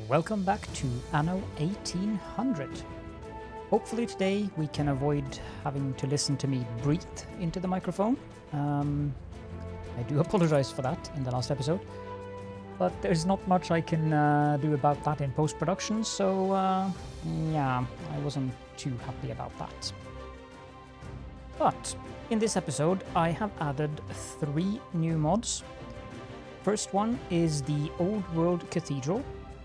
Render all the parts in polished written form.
Welcome back to Anno 1800. Hopefully today we can avoid having to listen to me breathe into the microphone. I do apologize for that in the last episode, but there's not much I can do about that in post-production, so yeah, I wasn't too happy about that. But in this episode I have added 3 new mods. First one is the Old World Cathedral.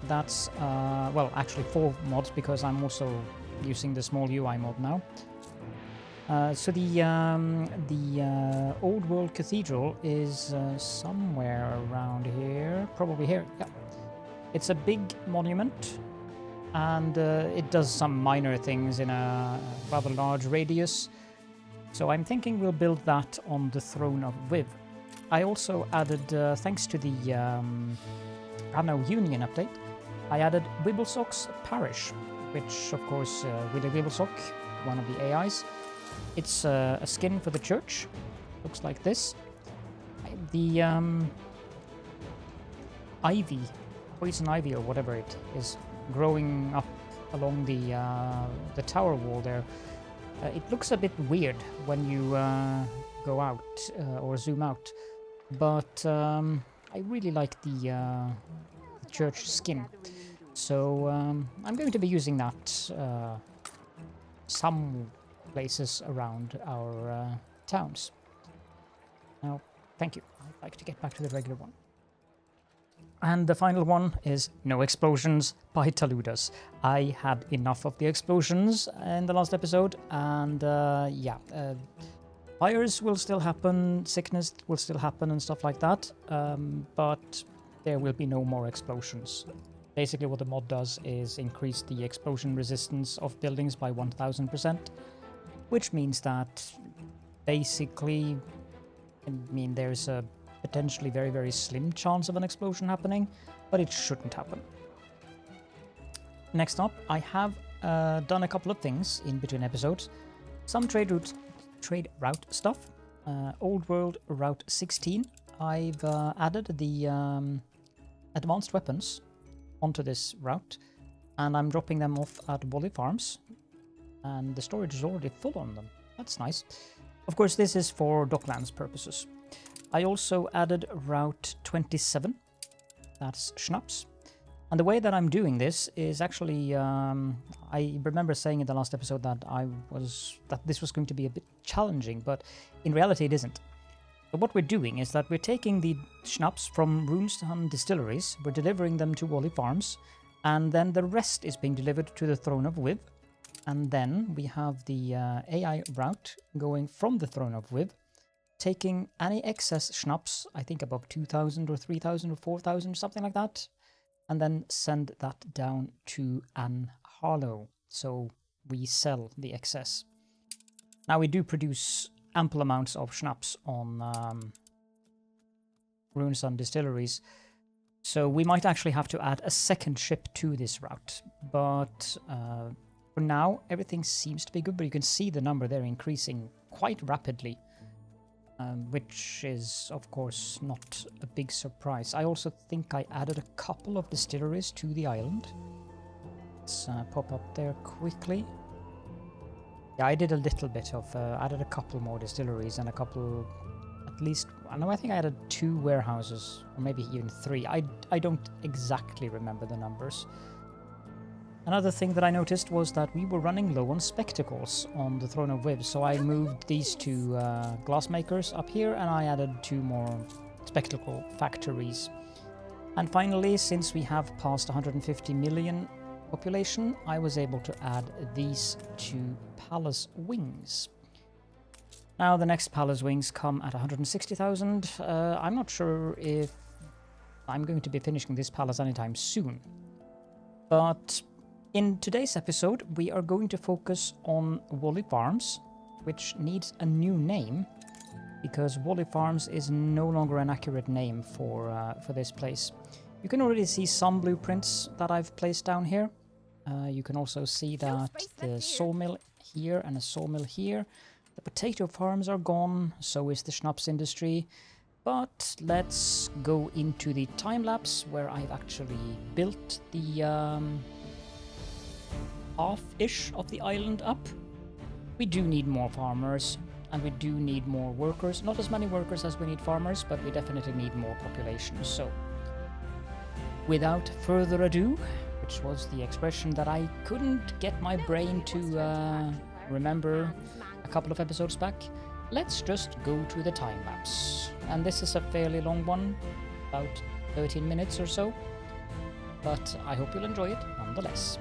That's, well, actually 4 mods because I'm also using the small UI mod now. So the Old World Cathedral is somewhere around here, probably here, yeah. It's a big monument, and it does some minor things in a rather large radius. So I'm thinking we'll build that on the Throne of Viv. I also added, thanks to the Anno Union update, I added Wibblesock's Parish, which of course, with the Wibblesock, one of the AIs, it's a skin for the church. Looks like this. The ivy, poison ivy or whatever it is, growing up along the tower wall there. It looks a bit weird when you go out or zoom out, but I really like the church skin. So I'm going to be using that some places around our towns. Now, thank you. I'd like to get back to the regular one. And the final one is No Explosions by Taludas. I had enough of the explosions in the last episode, and yeah, fires will still happen, sickness will still happen and stuff like that, but there will be no more explosions. Basically what the mod does is increase the explosion resistance of buildings by 1000%, which means that basically, I mean, there's a potentially very, very slim chance of an explosion happening, but it shouldn't happen. Next up, I have done a couple of things in between episodes. Some trade route stuff. Old World Route 16. I've added the advanced weapons onto this route, and I'm dropping them off at Wally Farms, and the storage is already full on them. That's nice. Of course, this is for Docklands purposes. I also added Route 27. That's Schnapps. And the way that I'm doing this is actually, I remember saying in the last episode that this was going to be a bit challenging, but in reality it isn't. So what we're doing is that we're taking the schnapps from Runestone distilleries, we're delivering them to Wally Farms, and then the rest is being delivered to the Throne of Viv. And then we have the AI route going from the Throne of Viv, taking any excess schnapps, I think above 2,000 or 3,000 or 4,000, something like that, and then send that down to Ann Harlow. So we sell the excess. Now we do produce ample amounts of schnapps on Runestone distilleries, so we might actually have to add a second ship to this route. But for now, everything seems to be good, but you can see the number there increasing quite rapidly, which is, of course, not a big surprise. I also think I added a couple of distilleries to the island. Let's pop up there quickly. Yeah, I did a little bit of, added a couple more distilleries and a couple, at least, I think I added 2 warehouses, or maybe even 3. I don't exactly remember the numbers. Another thing that I noticed was that we were running low on spectacles on the Throne of Viv, so I moved these 2 glassmakers up here, and I added 2 more spectacle factories. And finally, since we have passed 150 million population, I was able to add these 2 palace wings. Now the next palace wings come at 160,000. I'm not sure if I'm going to be finishing this palace anytime soon, but in today's episode we are going to focus on Wally Farms, which needs a new name because Wally Farms is no longer an accurate name for this place. You can already see some blueprints that I've placed down here. You can also see that the sawmill here and a sawmill here. The potato farms are gone, so is the schnapps industry. But let's go into the time lapse where I've actually built the half-ish of the island up. We do need more farmers, and we do need more workers. Not as many workers as we need farmers, but we definitely need more population. So, without further ado, which was the expression that I couldn't get my brain to remember a couple of episodes back, let's just go to the time lapse. And this is a fairly long one, about 13 minutes or so, but I hope you'll enjoy it nonetheless.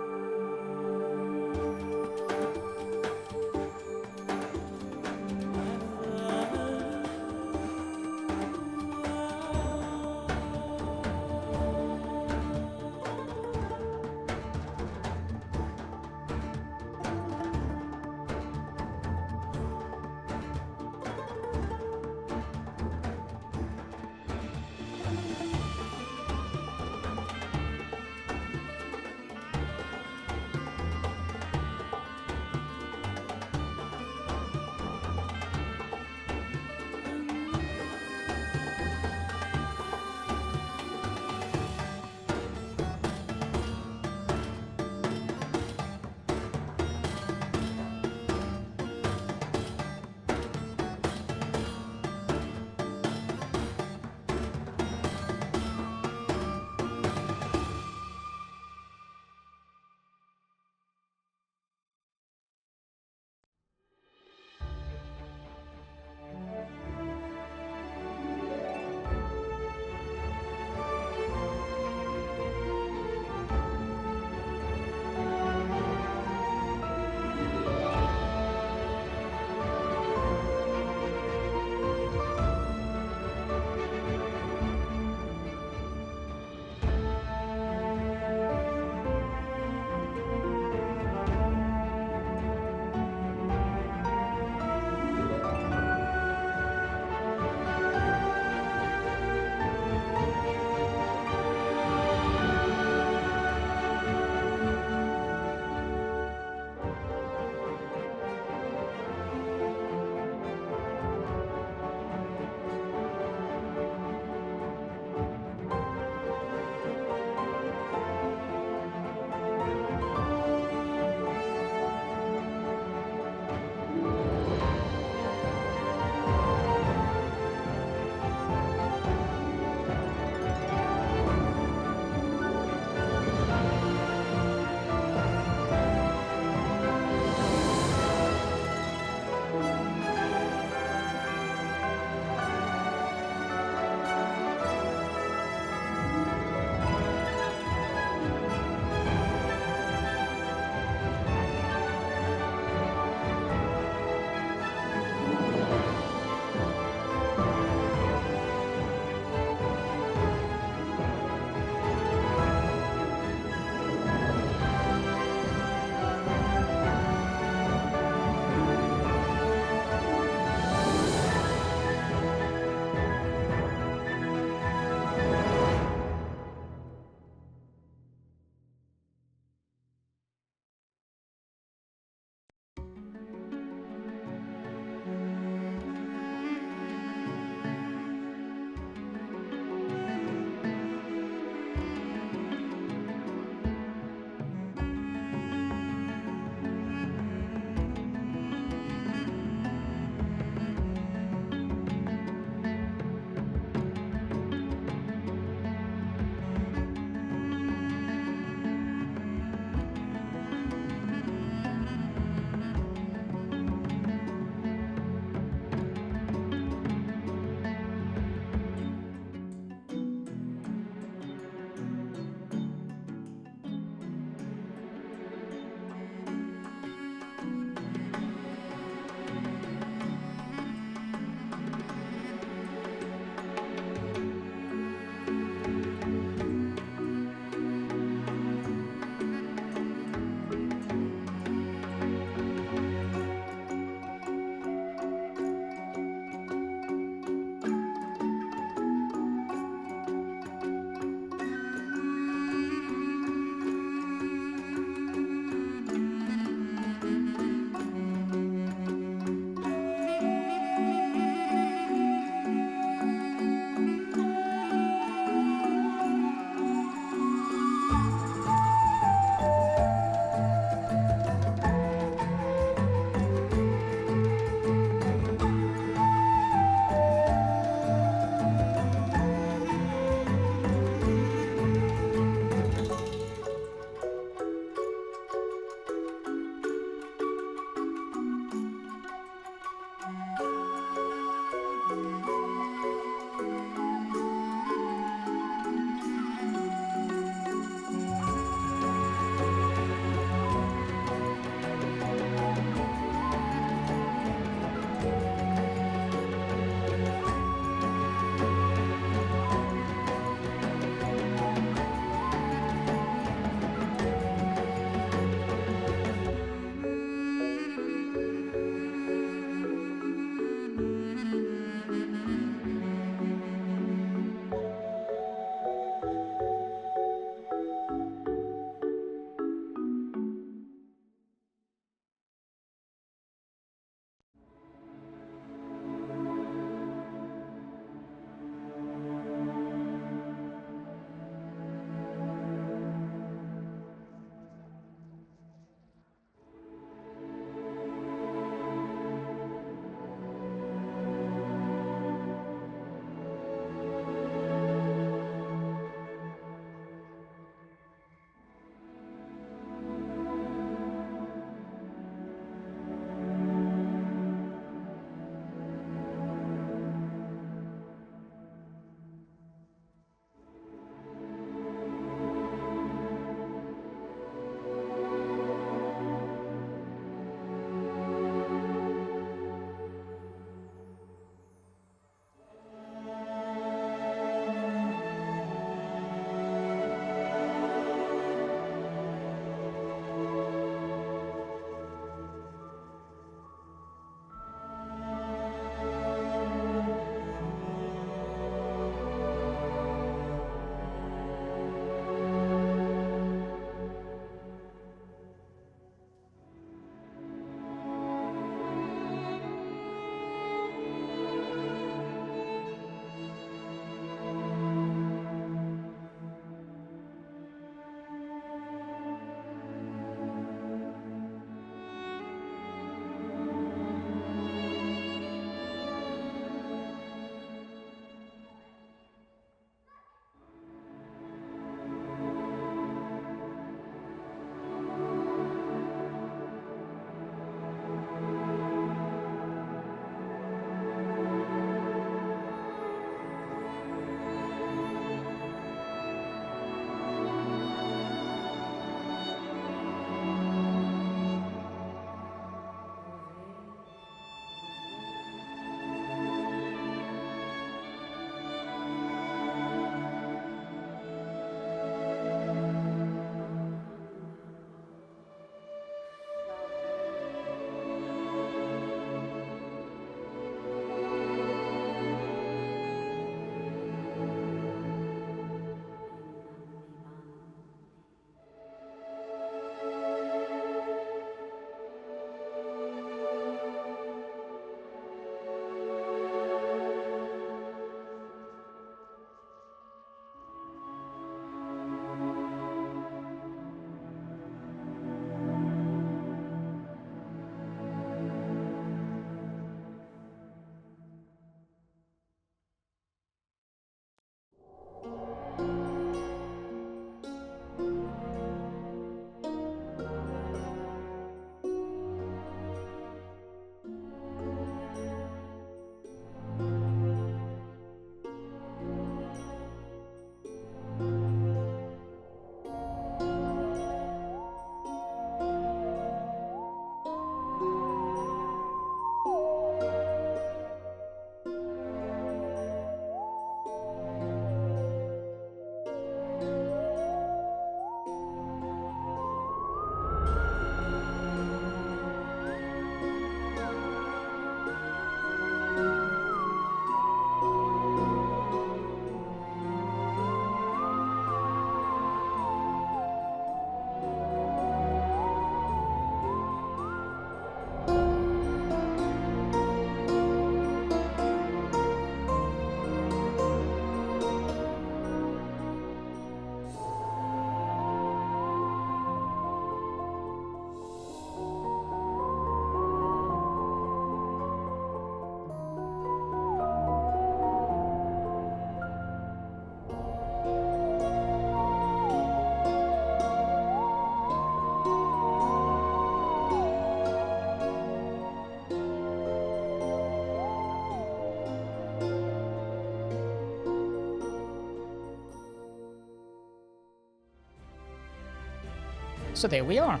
So there we are.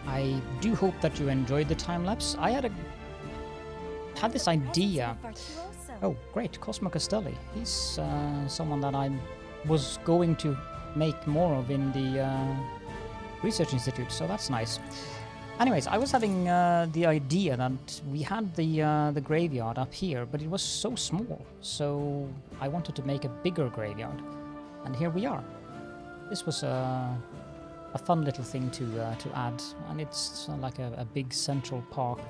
I do hope that you enjoyed the time lapse. I had this idea. Oh, great, Cosmo Castelli. He's someone that I was going to make more of in the research institute, so that's nice. Anyways, I was having the idea that we had the graveyard up here, but it was so small, so I wanted to make a bigger graveyard, and here we are. This was a fun little thing to add, and it's like a big central park.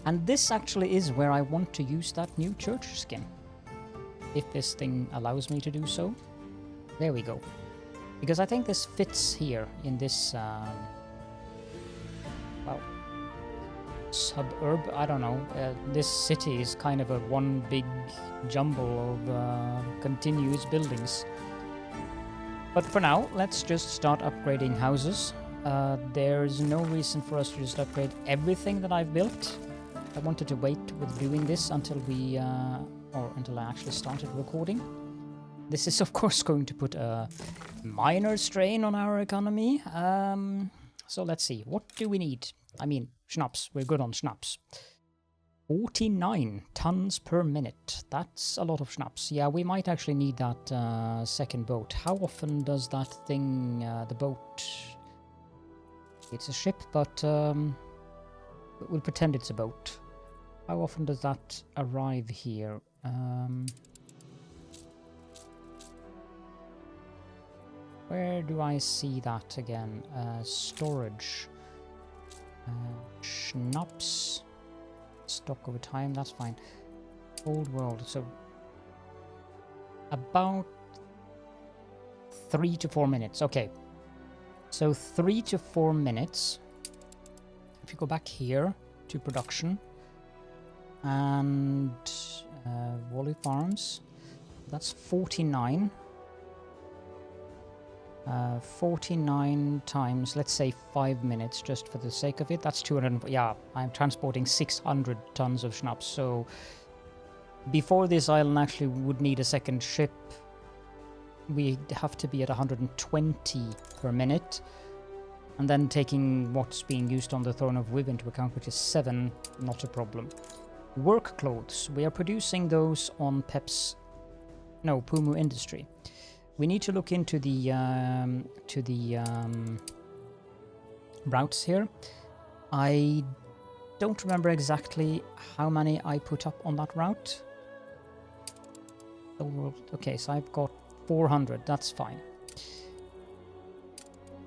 And this actually is where I want to use that new church skin, if this thing allows me to do so. There we go. Because I think this fits here in this, well, suburb, I don't know. This city is kind of a one big jumble of continuous buildings. But for now, let's just start upgrading houses. There's no reason for us to just upgrade everything that I've built. I wanted to wait with doing this until until I actually started recording. This is of course going to put a minor strain on our economy. So let's see, what do we need? I mean, schnapps, we're good on schnapps. 49 tons per minute, that's a lot of schnapps. Yeah, we might actually need that second boat. How often does that thing, the boat... It's a ship, but we'll pretend it's a boat. How often does that arrive here? Where do I see that again? Storage. Schnapps. Stock over time, that's fine. Old world, so about 3 to 4 minutes. Okay, so 3 to 4 minutes. If you go back here to production and Wally Farms, that's 49. 49 times, let's say 5 minutes, just for the sake of it. That's 200. Yeah, I'm transporting 600 tons of schnapps. So before this island actually would need a second ship, we'd have to be at 120 per minute. And then taking what's being used on the Throne of Viv into account, which is 7, not a problem. Work clothes. We are producing those on Pumu Industry. We need to look into the routes here. I don't remember exactly how many I put up on that route. Okay, so I've got 400, that's fine.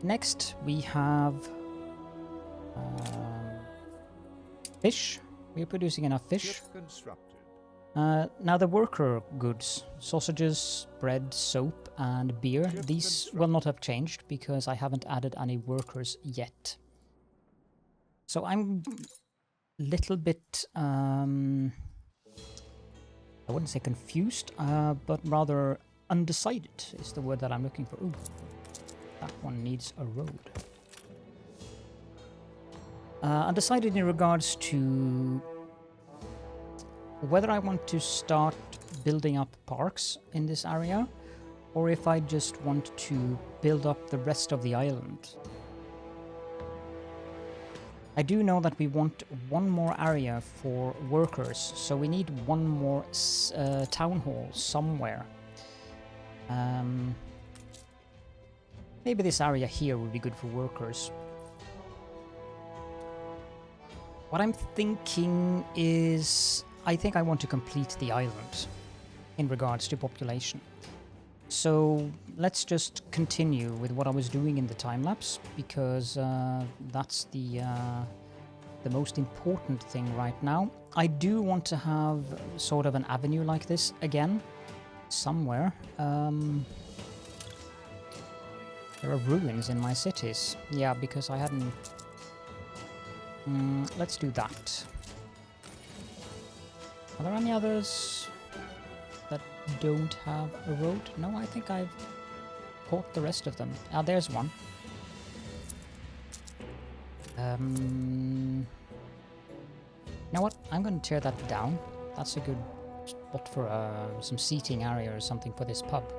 Next, we have fish. We're producing enough fish. Now the worker goods, sausages, bread, soap and beer, these will not have changed because I haven't added any workers yet. So I'm a little bit, I wouldn't say confused, but rather undecided is the word that I'm looking for. Ooh, that one needs a road. Undecided in regards to whether I want to start building up parks in this area, or if I just want to build up the rest of the island. I do know that we want one more area for workers, so we need one more town hall somewhere. Maybe this area here would be good for workers. What I'm thinking is, I think I want to complete the island in regards to population. So let's just continue with what I was doing in the time lapse, because that's the most important thing right now. I do want to have sort of an avenue like this again, somewhere. There are ruins in my cities. Yeah, because I hadn't... let's do that. Are there any others that don't have a road? No, I think I've caught the rest of them. Ah, there's one. You know what? I'm going to tear that down. That's a good spot for some seating area or something for this pub.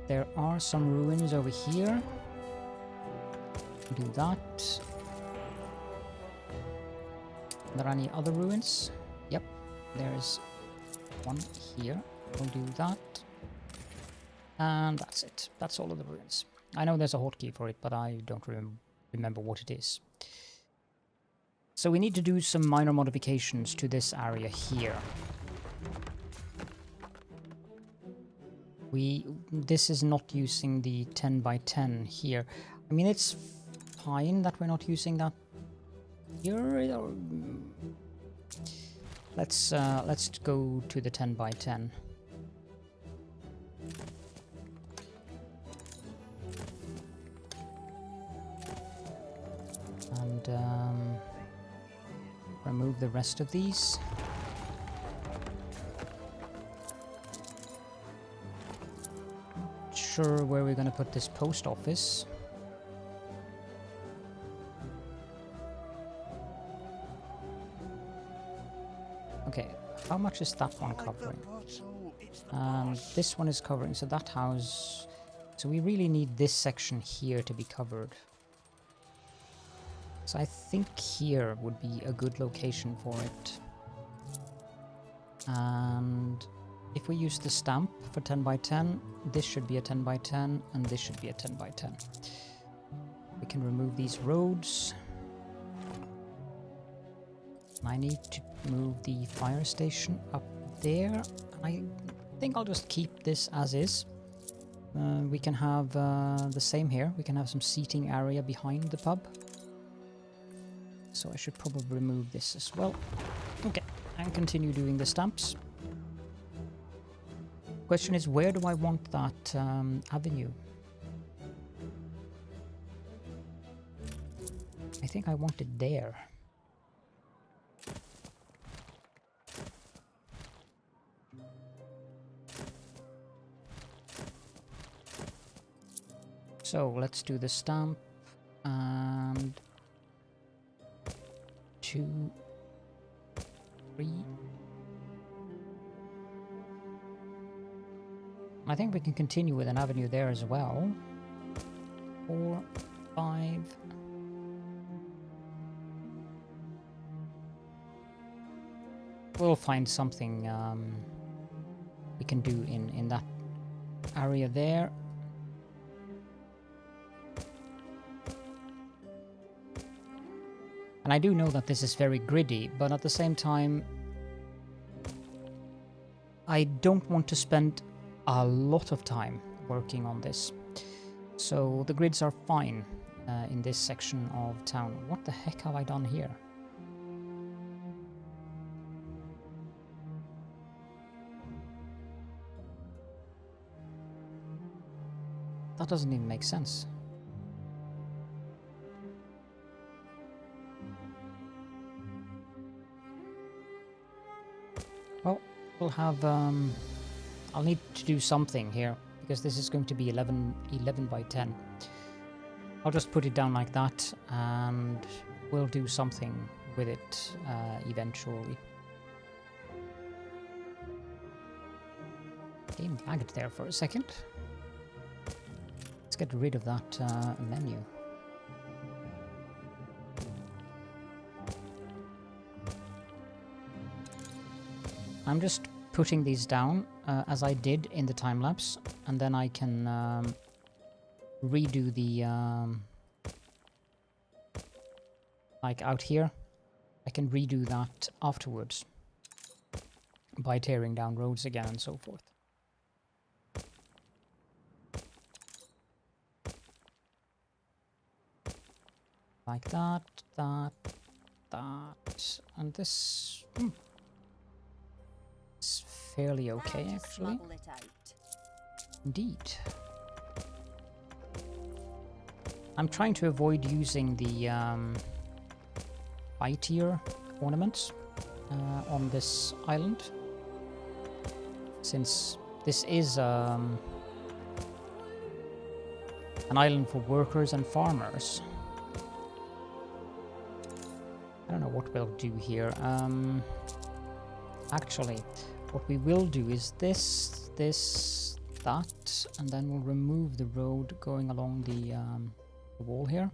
There are some ruins over here. Do that. Are there any other ruins? Yep, there's one here. We'll do that. And that's it. That's all of the ruins. I know there's a hotkey for it, but I don't remember what it is. So we need to do some minor modifications to this area here. This is not using the 10 by 10 here. I mean, it's fine that we're not using that here. Let's go to the 10 by 10. And remove the rest of these. Not sure where we're going to put this post office. Okay, how much is that one covering? This one is covering, so that house... So we really need this section here to be covered. So I think here would be a good location for it. And if we use the stamp for 10 by 10, this should be a 10 by 10, and this should be a 10 by 10. We can remove these roads. I need to move the fire station up there. I think I'll just keep this as is. We can have the same here. We can have some seating area behind the pub. So I should probably remove this as well. Okay, and continue doing the stamps. Question is, where do I want that avenue? I think I want it there. So let's do the stamp and 2, 3. I think we can continue with an avenue there as well. 4, 5. We'll find something we can do in that area there. And I do know that this is very gritty, but at the same time, I don't want to spend a lot of time working on this. So the grids are fine in this section of town. What the heck have I done here? That doesn't even make sense. Well, we'll have... I'll need to do something here, because this is going to be 11 by 10. I'll just put it down like that, and we'll do something with it eventually. Game lagged there for a second. Let's get rid of that menu. I'm just putting these down as I did in the time lapse, and then I can redo the like out here. I can redo that afterwards by tearing down roads again and so forth. Like that, and this is fairly okay, actually. Indeed. I'm trying to avoid using the I-tier ornaments on this island, since this is an island for workers and farmers. I don't know what we'll do here. Actually, what we will do is this, that, and then we'll remove the road going along the wall here.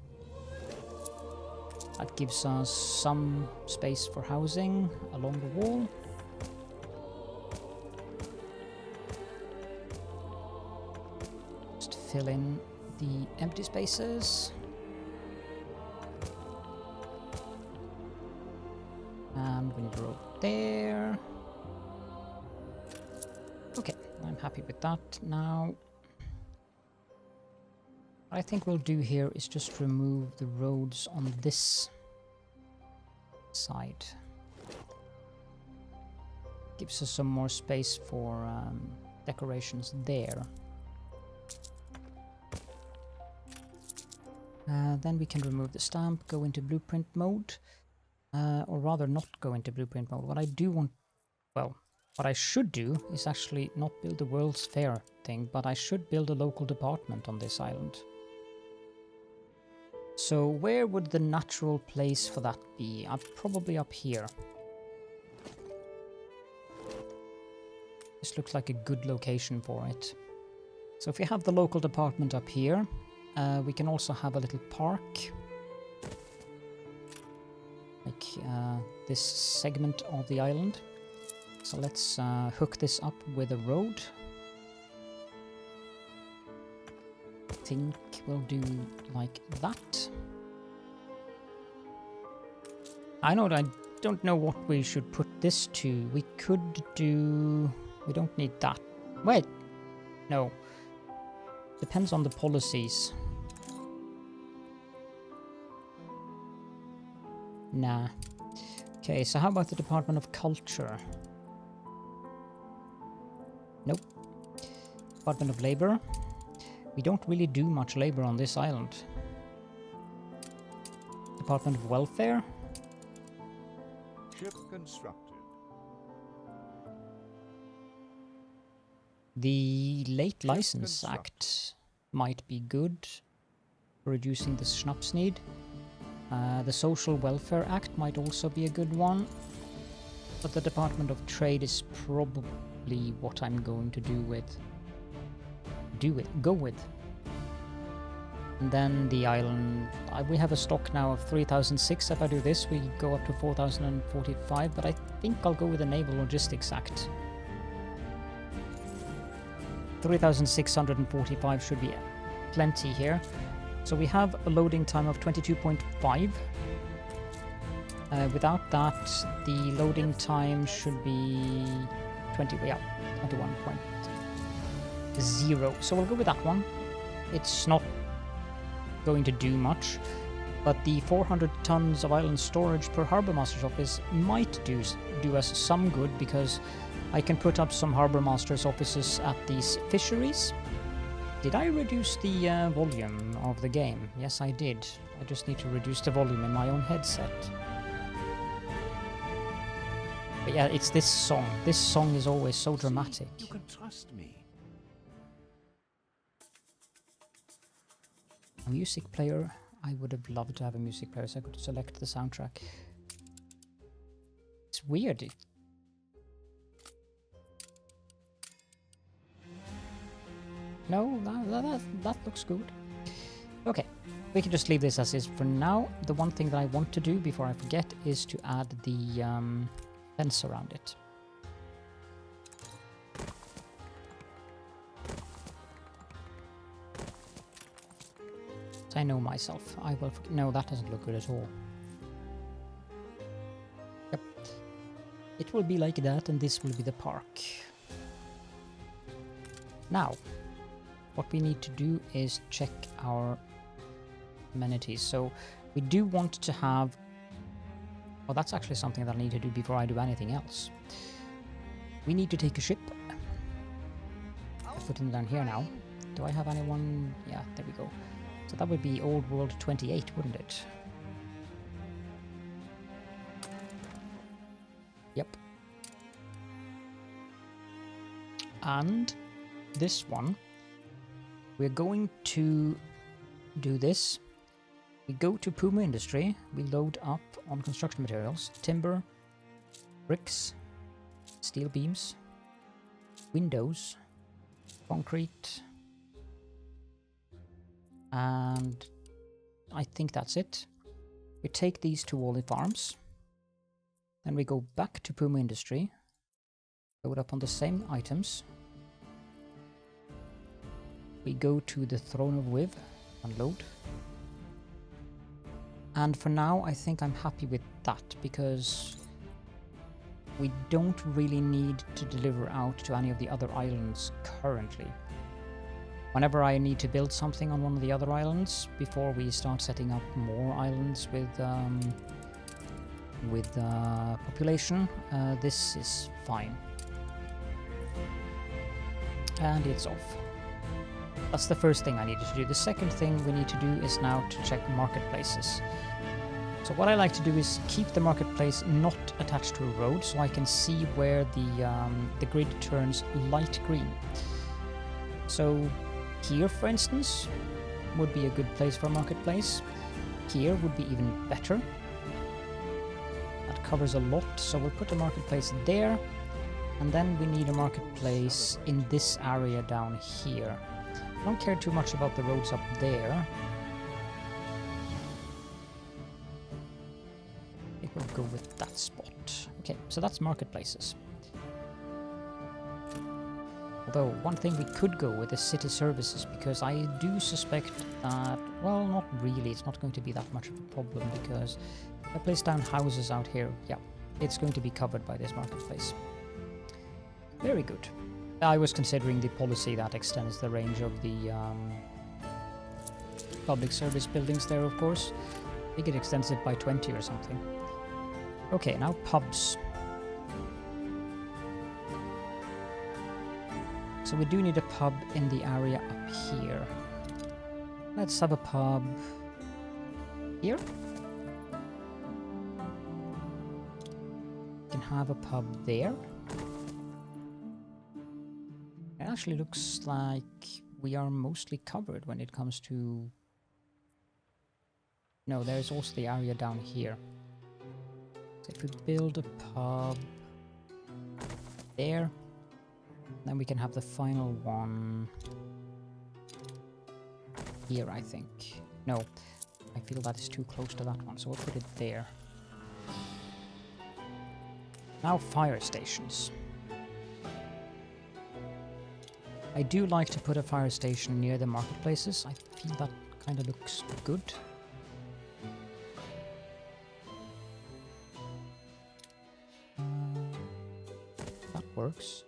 That gives us some space for housing along the wall. Just fill in the empty spaces. And we need a road there. Okay, I'm happy with that now. What I think we'll do here is just remove the roads on this side. Gives us some more space for decorations there. Then we can remove the stamp, go into blueprint mode. Or rather not go into blueprint mode. What I do want... Well, what I should do is actually not build the World's Fair thing, but I should build a local department on this island. So where would the natural place for that be? Probably up here. This looks like a good location for it. So if we have the local department up here, we can also have a little park. Like this segment of the island. So let's hook this up with a road. I think we'll do like that. I don't know what we should put this to. We could do... We don't need that. Wait. No. Depends on the policies. Nah. Okay, so how about the Department of Culture? Nope. Department of Labor. We don't really do much labor on this island. Department of Welfare. Ship constructed. The Late License Act might be good for reducing the schnapps need. The Social Welfare Act might also be a good one. But the Department of Trade is probably what I'm going to go with. And then the island, we have a stock now of 3006. If I do this, we go up to 4045, but I think I'll go with the Naval Logistics Act. 3645 should be plenty here. So we have a loading time of 22.5. Without that, the loading time should be 21.0. So we'll go with that one. It's not going to do much, but the 400 tons of island storage per Harbour Master's office might do us some good, because I can put up some Harbour Master's offices at these fisheries. Did I reduce the volume of the game? Yes, I did. I just need to reduce the volume in my own headset. But yeah, it's this song. This song is always so dramatic. You can trust me. A music player. I would have loved to have a music player so I could select the soundtrack. It's weird. No, that looks good. Okay, we can just leave this as is for now. The one thing that I want to do before I forget is to add the fence around it. I know myself. I will forget. No, that doesn't look good at all. Yep. It will be like that, and this will be the park. Now, what we need to do is check our amenities. So we do want to have... Well, that's actually something that I need to do before I do anything else. We need to take a ship. I'll put him down here now. Do I have anyone? Yeah, there we go. So that would be Old World 28, wouldn't it? Yep. And this one, we're going to do this. We go to Puma Industry, we load up on construction materials, timber, bricks, steel beams, windows, concrete. And I think that's it. We take these to all the farms. Then we go back to Puma Industry. Load up on the same items. We go to the Throne of Wiv. Unload. And for now, I think I'm happy with that, because we don't really need to deliver out to any of the other islands currently. Whenever I need to build something on one of the other islands, before we start setting up more islands with population, this is fine. And it's off. That's the first thing I needed to do. The second thing we need to do is now to check marketplaces. So what I like to do is keep the marketplace not attached to a road, so I can see where the grid turns light green. So here, for instance, would be a good place for a marketplace. Here would be even better. That covers a lot, so we'll put a marketplace there. And then we need a marketplace in this area down here. I don't care too much about the roads up there. I think we'll go with that spot. Okay, so that's marketplaces. Although, one thing we could go with is city services, because I do suspect that, well, not really, it's not going to be that much of a problem, because if I place down houses out here, yeah, it's going to be covered by this marketplace. Very good. I was considering the policy that extends the range of the public service buildings there, of course. I think it extends it by 20 or something. Okay, now pubs. So we do need a pub in the area up here. Let's have a pub here. We can have a pub there. It actually looks like we are mostly covered when it comes to... No, there's also the area down here. So if we build a pub there, then we can have the final one here, I think. No, I feel that is too close to that one, so we'll put it there. Now fire stations. I do like to put a fire station near the marketplaces. I feel that kind of looks good. That works.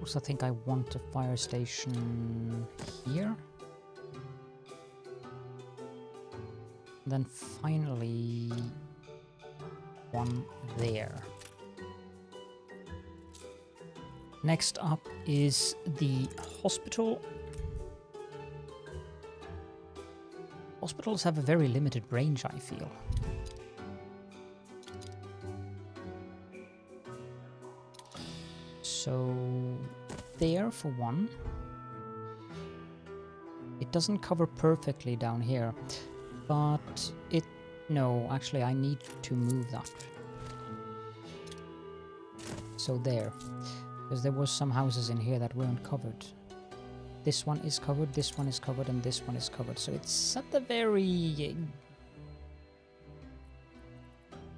Also, I think I want a fire station here. And then finally one there. Next up is the hospital. Hospitals have a very limited range, I feel. So there for one. It doesn't cover perfectly down here, but it... No, actually I need to move that. So there. Because there was some houses in here that weren't covered. This one is covered, this one is covered, and this one is covered. So it's at the very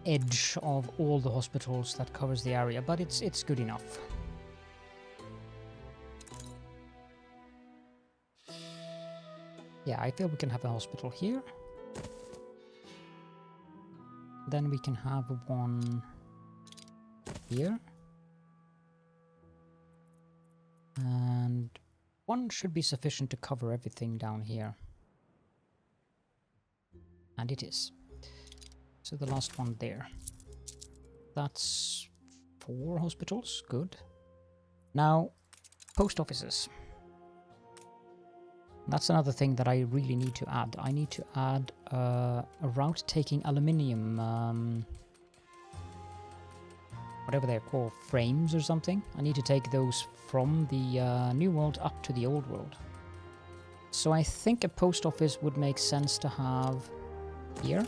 edge of all the hospitals that covers the area, but it's good enough. Yeah, I feel we can have a hospital here. Then we can have one here. And one should be sufficient to cover everything down here. And it is. So the last one there. That's 4 hospitals. Good. Now, post offices. That's another thing that I really need to add. I need to add a route taking aluminium... whatever they're called, frames or something. I need to take those from the New World up to the Old World. So I think a post office would make sense to have here.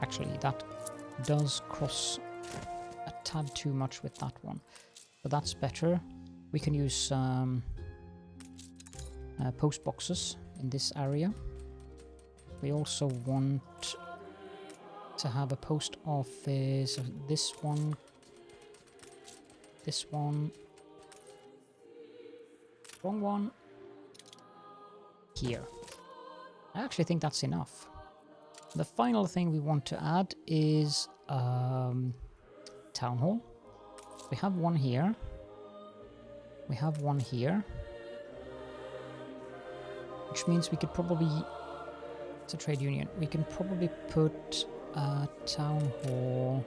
Actually, that does cross tad too much with that one. But that's better. We can use post boxes in this area. We also want to have a post office. This one. Wrong one. Here. I actually think that's enough. The final thing we want to add is town hall. We have one here. We have one here. Which means we could probably... It's a trade union. We can probably put a town hall...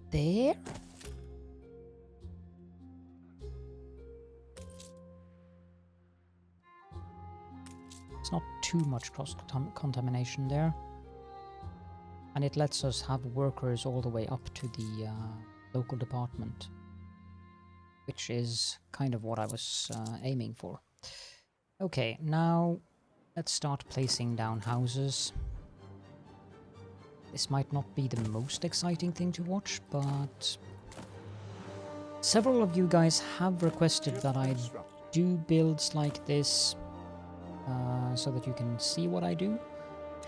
there? It's not too much cross-contamination there. And it lets us have workers all the way up to the local department. Which is kind of what I was aiming for. Okay, now let's start placing down houses. This might not be the most exciting thing to watch, but several of you guys have requested that I do builds like this so that you can see what I do,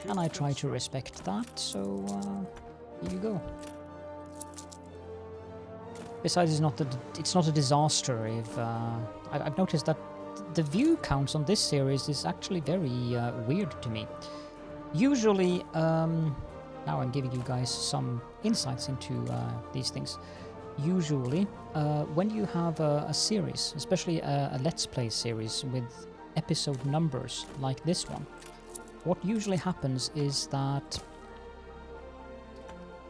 and I try to respect that, so here you go. Besides, it's not a disaster if... I've noticed that the view counts on this series is actually very weird to me. Usually... now I'm giving you guys some insights into these things. Usually, when you have a series, especially a Let's Play series with episode numbers like this one, what usually happens is that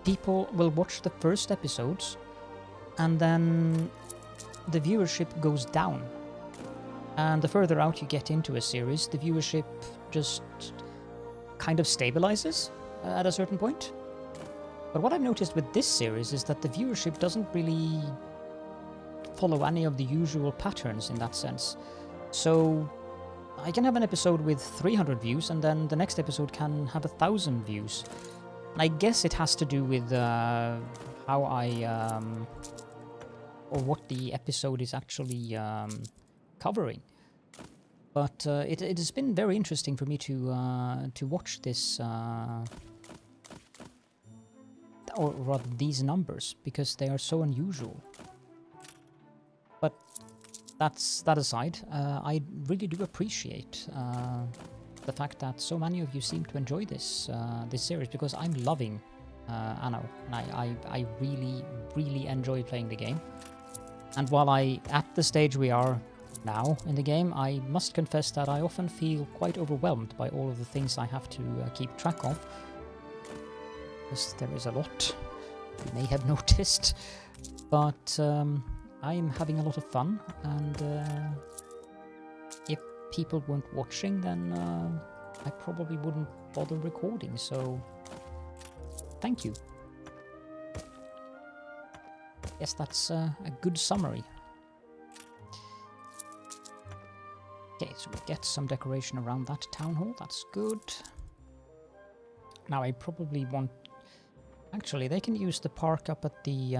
people will watch the first episodes and then the viewership goes down. And the further out you get into a series, the viewership just kind of stabilizes at a certain point. But what I've noticed with this series is that the viewership doesn't really follow any of the usual patterns in that sense. So I can have an episode with 300 views and then the next episode can have 1,000 views. And I guess it has to do with how I... or what the episode is actually covering. But it has been very interesting for me to watch this, or rather these numbers, because they are so unusual. But that aside, I really do appreciate the fact that so many of you seem to enjoy this this series, because I'm loving Anno, and I really enjoy playing the game. And while at the stage we are now in the game, I must confess that I often feel quite overwhelmed by all of the things I have to keep track of. Because there is a lot, you may have noticed. But I'm having a lot of fun, and if people weren't watching, then I probably wouldn't bother recording, so thank you. Yes, that's a good summary. Okay, so we get some decoration around that town hall, that's good. Now I probably want... Actually, they can use the park up at the...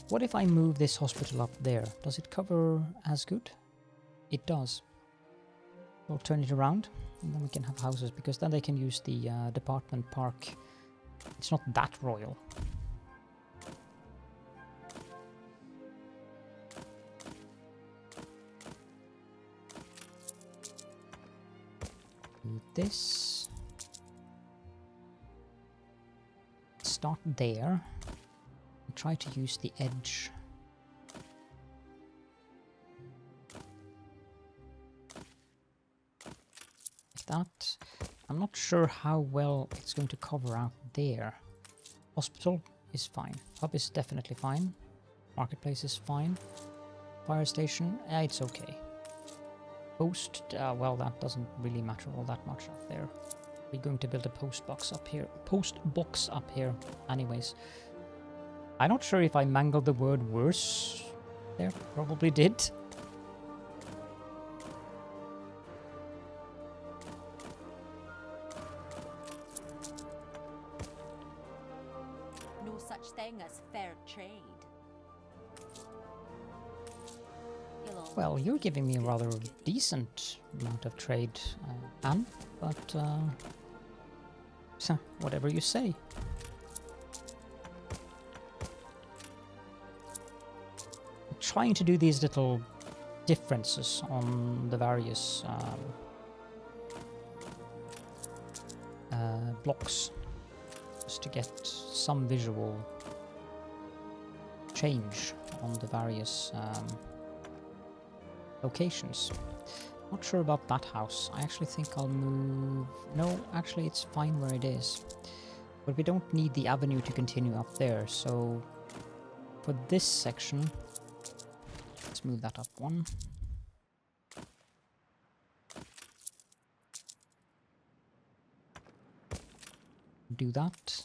What if I move this hospital up there? Does it cover as good? It does. We'll turn it around, and then we can have houses, because then they can use the department park. It's not that royal. Do this. Start there. Try to use the edge. Like that. I'm not sure how well it's going to cover out there. Hospital is fine. Hub is definitely fine. Marketplace is fine. Fire station, it's okay. Post, well, that doesn't really matter all that much up there. We're going to build a post box up here. Post box up here, anyways. I'm not sure if I mangled the word worse there. Probably did. such thing as fair trade. Well, you're giving me a rather decent amount of trade, Anne, but so, whatever you say. I'm trying to do these little differences on the various blocks, just to get some visual change on the various locations. Not sure about that house. I actually think I'll move... No, actually it's fine where it is. But we don't need the avenue to continue up there, so for this section, let's move that up one. Do that.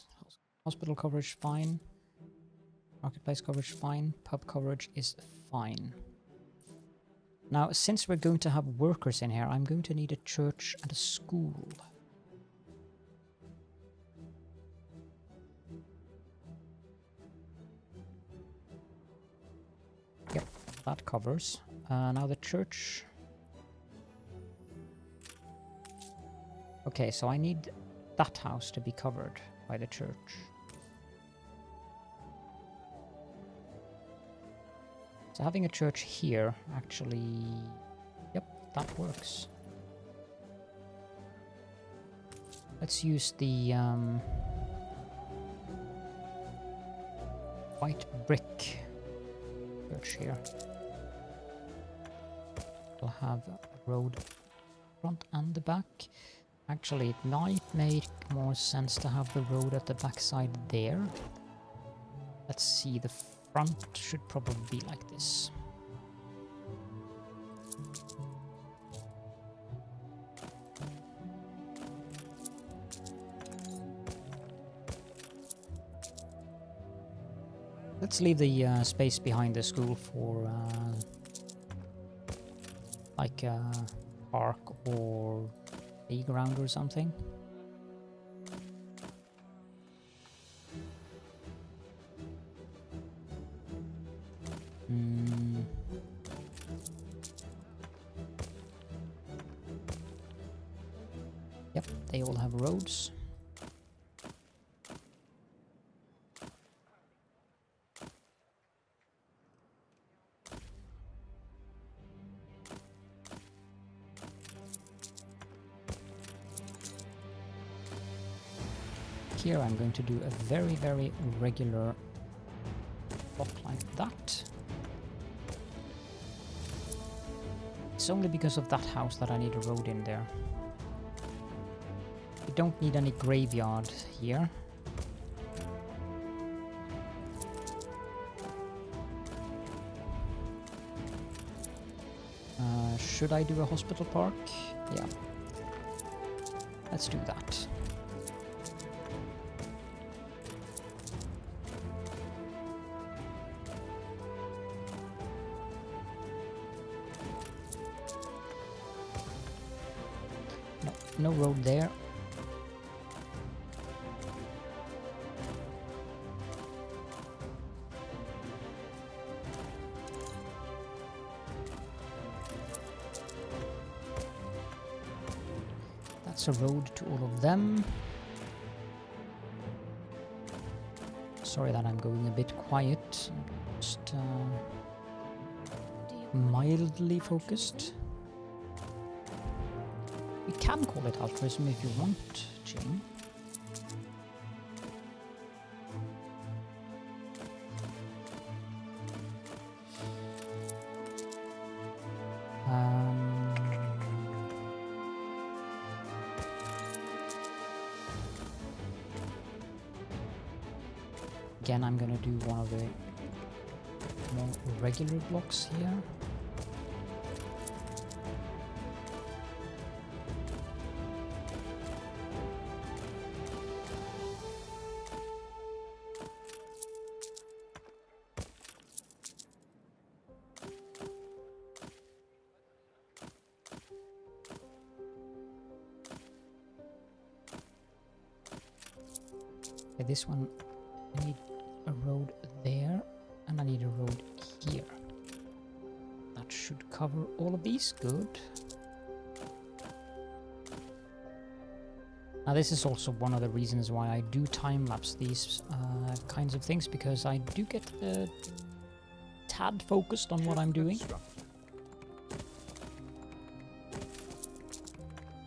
Hospital coverage, fine. Marketplace coverage, fine. Pub coverage is fine. Now, since we're going to have workers in here, I'm going to need a church and a school. Yep, that covers. Now the church. Okay, so I need that house to be covered by the church. So having a church here, actually, yep, that works. Let's use the white brick church here. We'll have a road front and the back. Actually, it might make more sense to have the road at the back side there. Let's see, the front should probably be like this. Let's leave the space behind the school for like a park or playground or something. Yep, they all have roads. Here I'm going to do a very, very regular block like that. It's only because of that house that I need a road in there. We don't need any graveyard here. Should I do a hospital park? Yeah. Let's do that. No road there. That's a road to all of them. Sorry that I'm going a bit quiet. I'm just mildly focused. We can call it altruism if you want, Jane. Again, I'm gonna do one of the more regular blocks here. Okay, this one I need a road there, and I need a road here. That should cover all of these. Good. Now this is also one of the reasons why I do time-lapse these kinds of things, because I do get a tad focused on what I'm doing.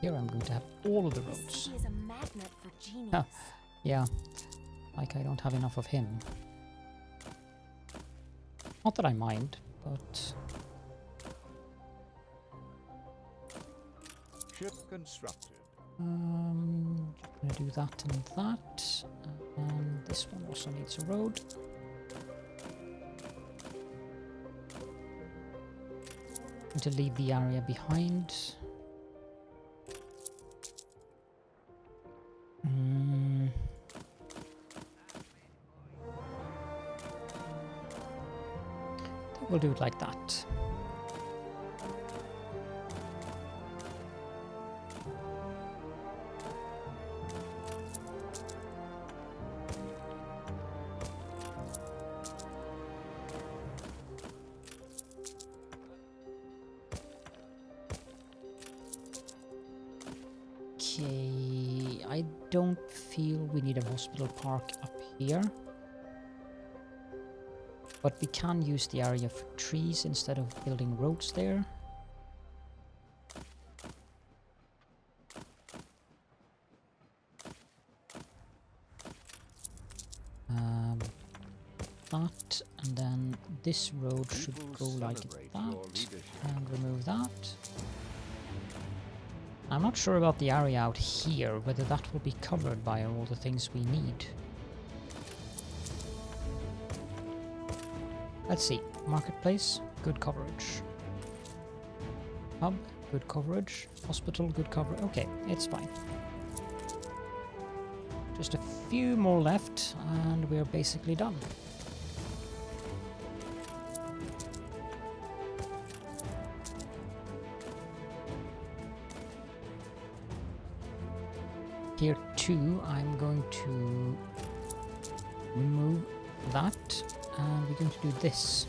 Here I'm going to have all of the roads. He is a magnet for genius. Huh. Yeah, like I don't have enough of him. Not that I mind, but... Ship constructed. Gonna do that and that. And this one also needs a road. Going to leave the area behind. We'll do it like that. Okay, I don't feel we need a hospital park up here. But we can use the area for trees instead of building roads there. That, and then this road should go like that, and remove that. I'm not sure about the area out here, whether that will be covered by all the things we need. Let's see. Marketplace, good coverage. Hub, good coverage. Hospital, good coverage. Okay, it's fine. Just a few more left, and we're basically done. Here too, I'm going to remove that, and we're going to do this.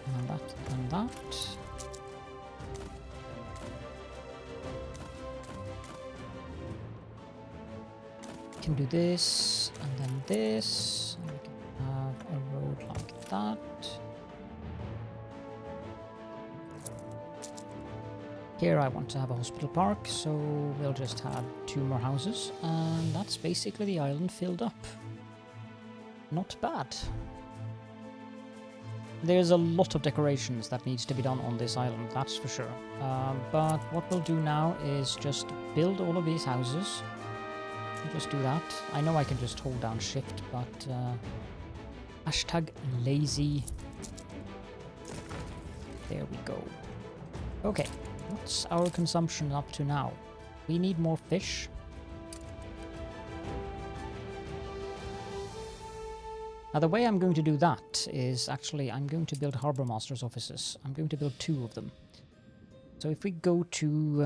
And that, and that. We can do this, and then this, and we can have a road like that. Here I want to have a hospital park, so we'll just have 2 more houses, and that's basically the island filled up. Not bad. There's a lot of decorations that needs to be done on this island, that's for sure. But what we'll do now is just build all of these houses. We'll just do that. I know I can just hold down shift, but hashtag lazy. There we go. Okay. What's our consumption up to now? We need more fish. Now the way I'm going to do that is actually I'm going to build Harbour Master's offices. I'm going to build 2 of them. So if we go to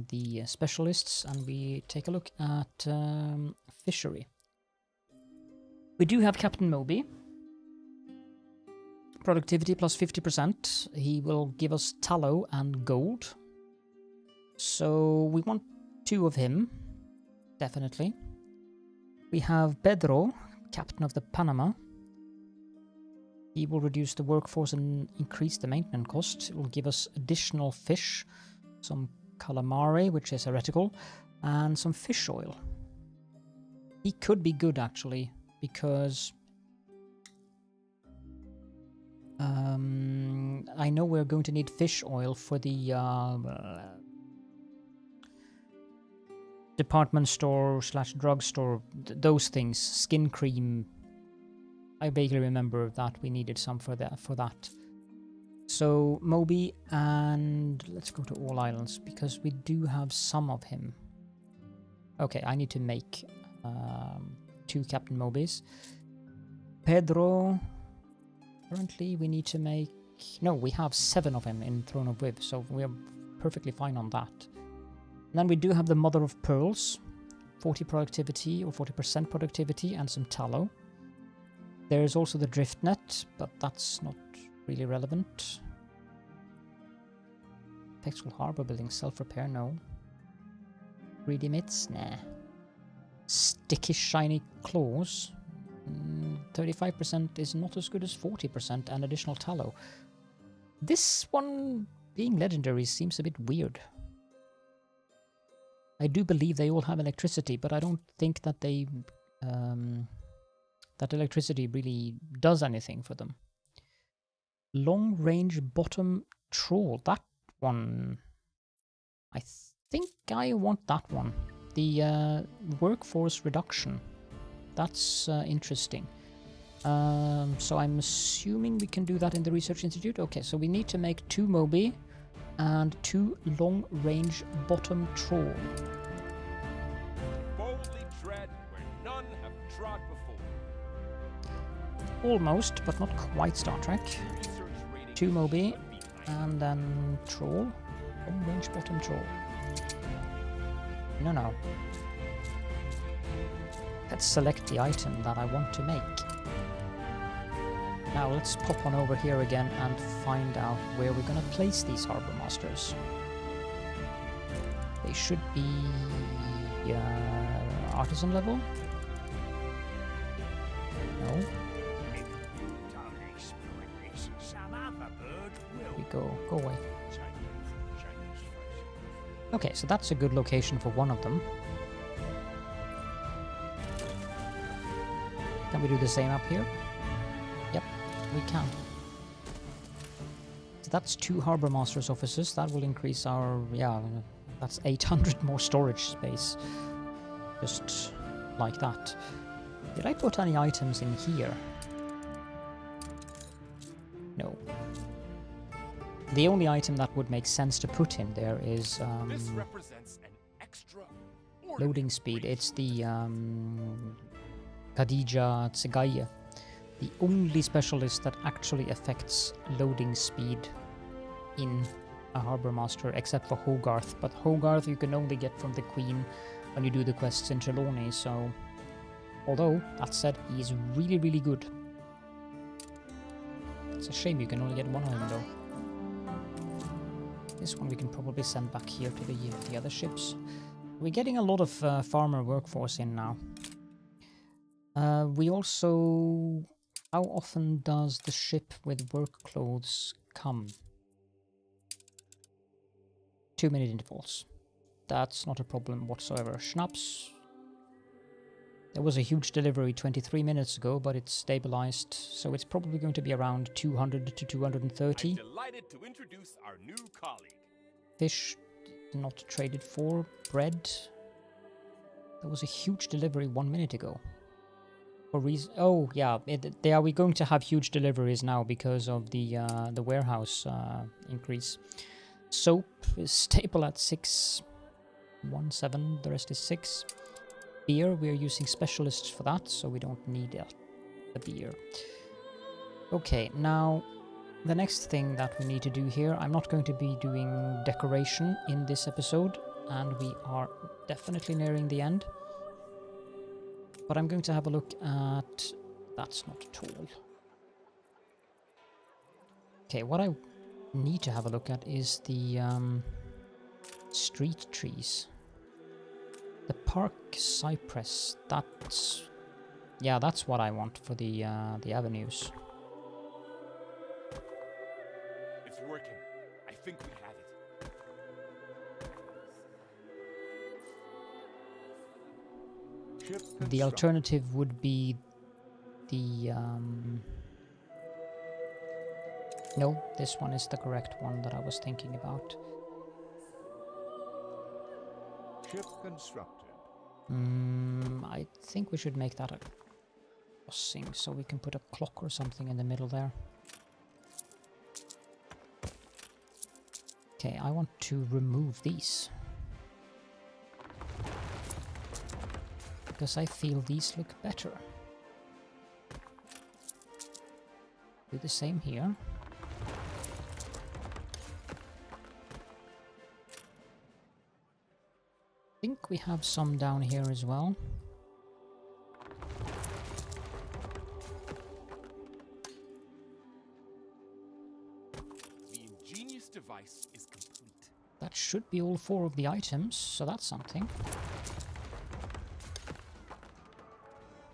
the specialists and we take a look at fishery. We do have Captain Moby. Productivity plus 50%. He will give us tallow and gold. So we want 2 of him. Definitely. We have Pedro, captain of the Panama. He will reduce the workforce and increase the maintenance cost. It will give us additional fish. Some calamari, which is heretical. And some fish oil. He could be good actually, because I know we're going to need fish oil for the department store / drugstore, those things, skin cream. I vaguely remember that we needed some for that. So Moby, and let's go to all islands because we do have some of him. Okay, I need to make 2 Captain Mobys. Pedro. Currently, we need to make No, we have 7 of him in Throne of Viv, so we are perfectly fine on that. And then we do have the Mother of Pearls, 40 productivity or 40% productivity and some tallow. There is also the drift net, but that's not really relevant. Textual harbor building, self-repair, no. Greedy mitts, nah. Sticky shiny claws. 35% is not as good as 40% and additional tallow. This one being legendary seems a bit weird. I do believe they all have electricity, but I don't think that they that electricity really does anything for them. Long range bottom trawl, that one, I think I want that one. The workforce reduction, that's interesting. So I'm assuming we can do that in the Research Institute. Okay, so we need to make 2 Moby and 2 long-range bottom trawl. Boldly tread where none have trod before. Almost, but not quite Star Trek. 2 Moby and then trawl. Long-range bottom trawl. No. Let's select the item that I want to make. Now let's pop on over here again and find out where we're going to place these Harbor Masters. They should be artisan level? No. There we go. Go away. Okay, so that's a good location for one of them. Can we do the same up here? Yep, we can. So that's 2 Harbor Masters offices. That will increase our, that's 800 more storage space. Just like that. Did I put any items in here? No. The only item that would make sense to put in there is This represents an extra loading speed. It's the Khadija Tsegaye, the only specialist that actually affects loading speed in a Harbor Master, except for Hogarth. But Hogarth you can only get from the Queen when you do the quests in Trelawney, so... Although, that said, he is really, really good. It's a shame you can only get one of him, though. This one we can probably send back here to the other ships. We're getting a lot of farmer workforce in now. We also... How often does the ship with work clothes come? 2-minute intervals. That's not a problem whatsoever. Schnapps. There was a huge delivery 23 minutes ago, but it's stabilized, so it's probably going to be around 200 to 230. I'm delighted to introduce our new colleague. Fish not traded for. Bread. There was a huge delivery 1 minute ago. For reason, oh yeah, are we going to have huge deliveries now because of the warehouse increase? Soap is stable at 617. The rest is 6. Beer, we're using specialists for that, so we don't need the beer. Okay, now the next thing that we need to do here, I'm not going to be doing decoration in this episode, and we are definitely nearing the end. But I'm going to have a look at... That's not tall. Okay, what I need to have a look at is the street trees. The park cypress, that's... Yeah, that's what I want for the avenues. It's working. I think we have it. The alternative would be the... No, this one is the correct one that I was thinking about. Ship constructed. I think we should make that a crossing, so we can put a clock or something in the middle there. Okay, I want to remove these. Because I feel these look better. Do the same here. think we have some down here as well. The ingenious device is complete. That should be all 4 of the items, so that's something.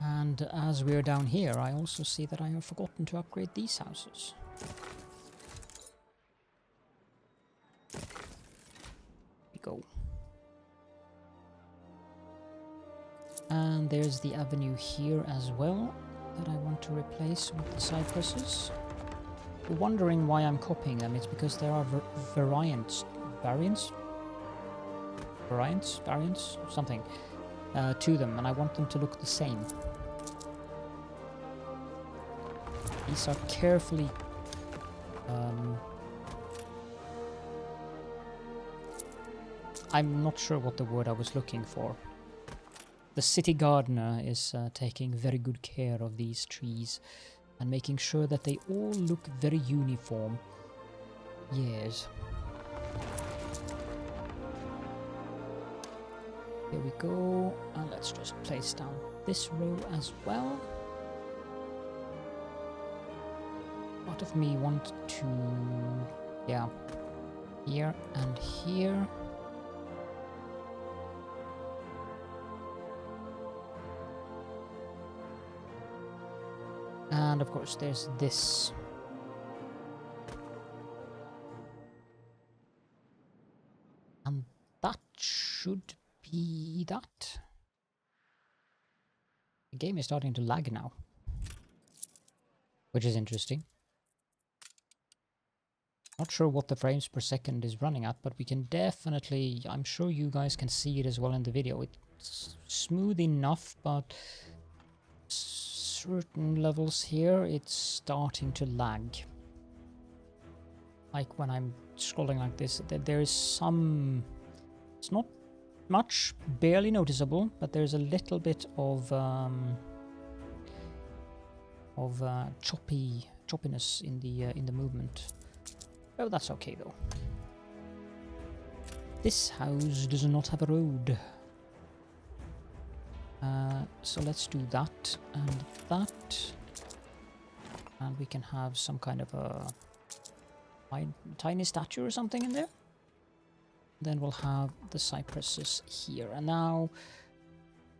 And as we're down here, I also see that I have forgotten to upgrade these houses. Here we go. And there's the avenue here as well that I want to replace with the cypresses. You're wondering why I'm copying them. It's because there are variants, something, to them, and I want them to look the same. These are carefully I'm not sure what the word I was looking for. The city gardener is taking very good care of these trees and making sure that they all look very uniform. Yes. Here we go, and let's just place down this row as well. Part of me want to, yeah, here and here. And of course there's this. And that should be that. The game is starting to lag now, which is interesting. Not sure what the frames per second is running at, but we can definitely, I'm sure you guys can see it as well in the video. It's smooth enough, but certain levels here, it's starting to lag. Like when I'm scrolling like this, there is some, it's not much, barely noticeable, but there's a little bit of choppiness in the movement. Oh, that's okay though. This house does not have a road. So let's do that and that. And we can have some kind of a tiny statue or something in there. Then we'll have the cypresses here. And now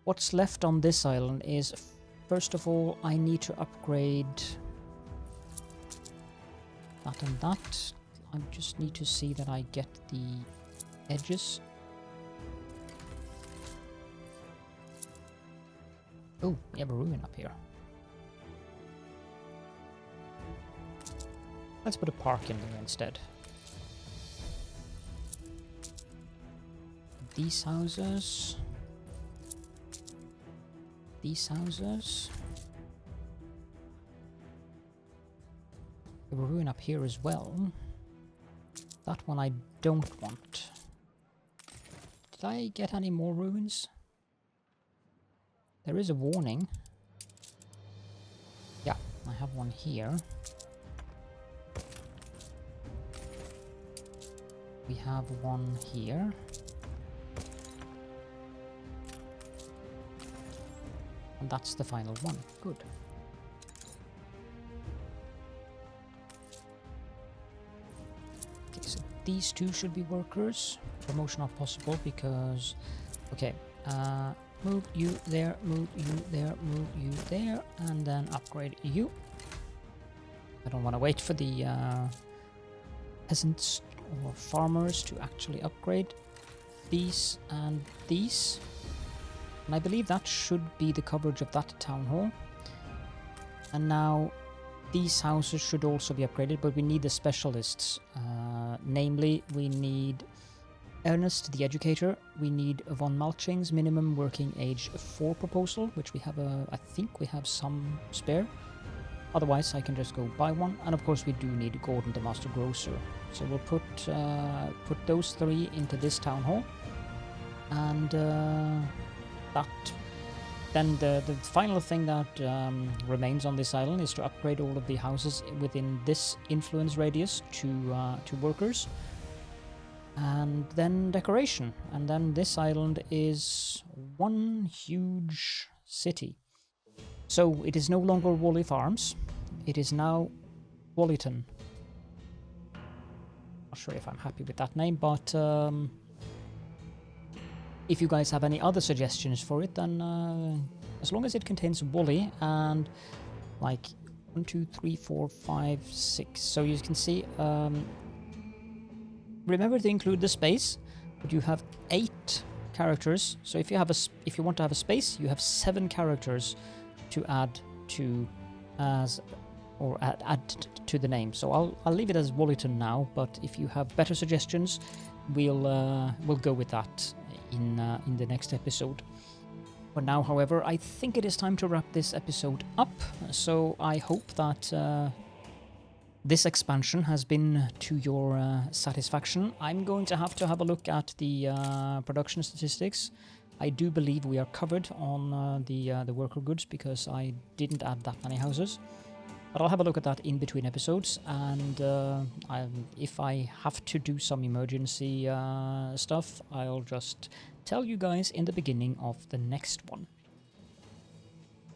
what's left on this island is, first of all, I need to upgrade that and that. I just need to see that I get the edges. Oh, we have a ruin up here. Let's put a park in there instead. These houses. These houses. We have a ruin up here as well. That one I don't want. Did I get any more ruins? There is a warning. Yeah, I have one here. We have one here. And that's the final one. Good. Okay, so these two should be workers. Promotion not possible because... Okay, move you there, move you there, move you there, and then upgrade you. I don't want to wait for the peasants or farmers to actually upgrade these and these. And I believe that should be the coverage of that town hall. And now these houses should also be upgraded, but we need the specialists. Namely, we need Ernest the Educator, we need Von Malching's minimum working age 4 proposal, which we have I think we have some spare. Otherwise I can just go buy one, and of course we do need Gordon the Master Grocer. So we'll put those 3 into this town hall, and then the final thing that remains on this island is to upgrade all of the houses within this influence radius to workers. And then decoration. And then this island is one huge city. So it is no longer Wally Farms. It is now Wallyton. Not sure if I'm happy with that name, but if you guys have any other suggestions for it, then as long as it contains Wally and like 1, 2, 3, 4, 5, 6. So you can see, remember to include the space, but you have 8 characters. So if you have if you want to have a space, you have 7 characters to add to add to the name. So I'll leave it as Wallyton now, but if you have better suggestions, we'll go with that in the next episode. For now, however, I think it is time to wrap this episode up. So I hope that this expansion has been to your satisfaction. I'm going to have a look at the production statistics. I do believe we are covered on the worker goods because I didn't add that many houses. But I'll have a look at that in between episodes, and if I have to do some emergency stuff, I'll just tell you guys in the beginning of the next one.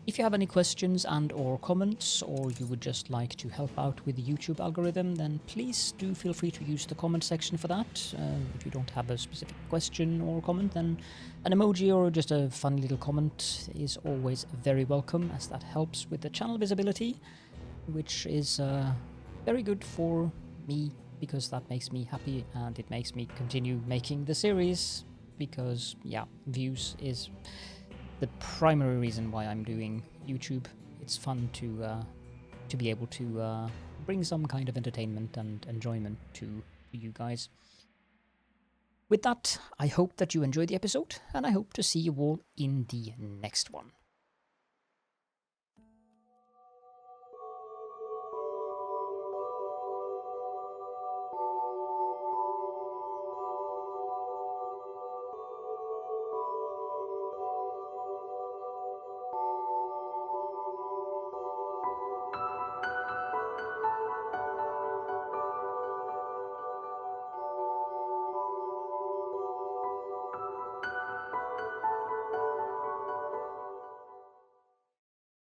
If you have any questions and or comments, or you would just like to help out with the YouTube algorithm, then please do feel free to use the comment section for that. If you don't have a specific question or comment, then an emoji or just a fun little comment is always very welcome, as that helps with the channel visibility, which is very good for me, because that makes me happy and it makes me continue making the series, because yeah, views is the primary reason why I'm doing YouTube. It's fun to be able to bring some kind of entertainment and enjoyment to you guys. With that, I hope that you enjoyed the episode, and I hope to see you all in the next one.